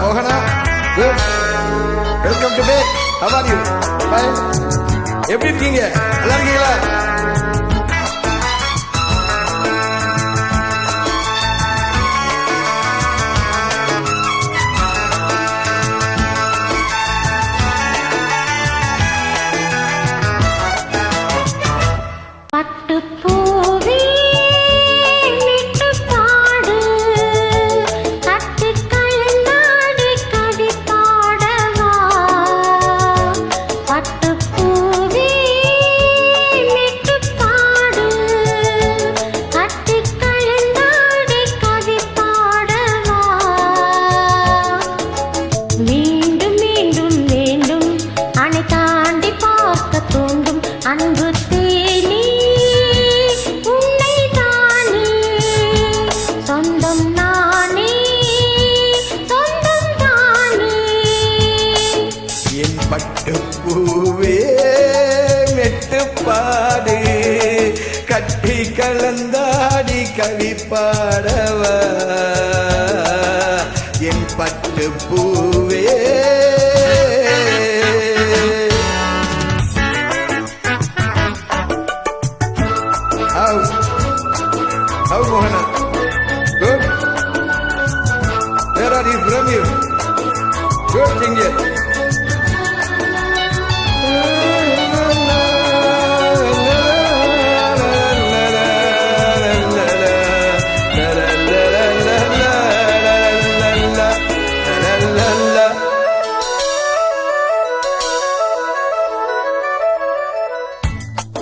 மோகனா good welcome to back how are you fine எப்படி இருக்கீங்க நல்லா இருக்கீங்களா பட்டுப்பூவே மெட்டுப்பாடு கட்டி கலந்தாடி கவி பாடவா என் பட்டுப்பூவே How Mohana? Good. Where are you from you? Good thing here.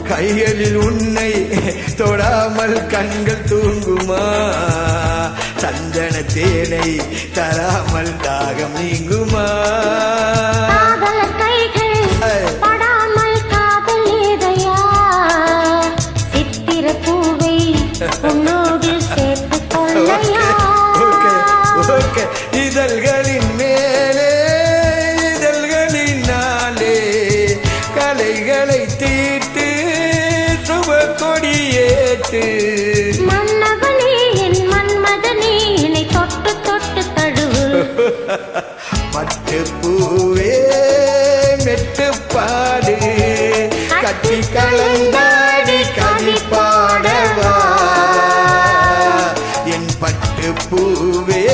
கைகளில் உன்னை தொடாமல் கண்கள் தூங்குமா சந்தன தேனை தராமல் தாகம் நீங்குமா கைகள் படாமல் காதல் ஏதையா சித்திர பூவை உன்னோடு சேர்த்து கொள்ளையா இதழ்களின் மேலே இதழ்களினாலே கலைகளை தீர்த்து கொடியேற்று மன்னவனே என் மன்மதனே என்னை தொட்டு தொட்டு தழுவு பட்டுப்பூவே மெட்டுப்பாடு கட்டி கலந்தாடி கவி பாடவா என் பட்டுப்பூவே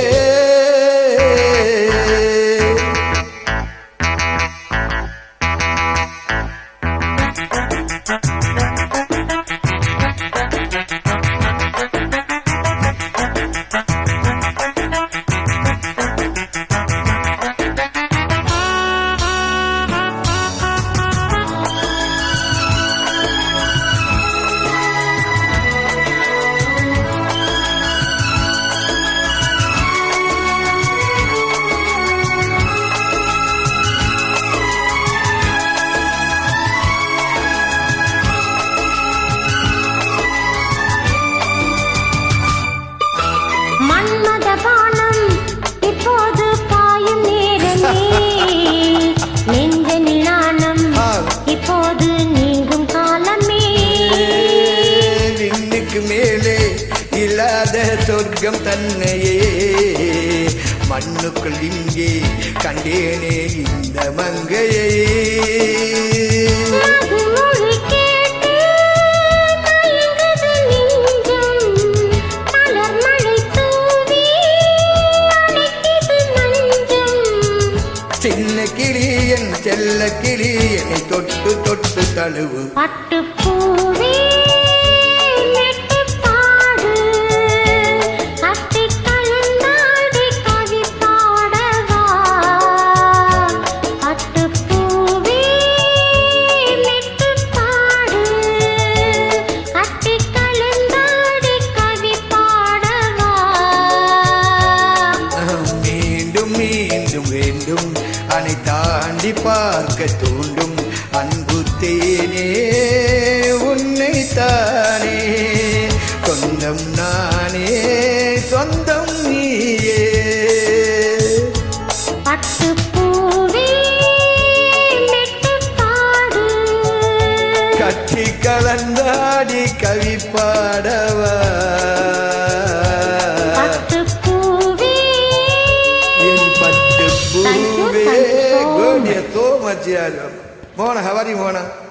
மேலே இல்லாத சொர்க்கம் தன்னையே மண்ணுக்குள் இங்கே கண்டேனே இந்த மங்கையை சின்ன கிளியன் செல்ல கிளியனை தொட்டு தொட்டு தழுவு பட்டுப்பூவே அனை தாண்டி பார்க்க தூண்டும் அன்பு தேனே உன்னை தானே சொந்தம் நானே சொந்தம் நீயே பட்டுப்பூவே மெட்டுப்பாடு கட்டி கலந்தாடி கவி பாடவா பட்டுப்பூவே என் பட்டு good. Yes, so much. Yeah. Mona, how are you, Mona?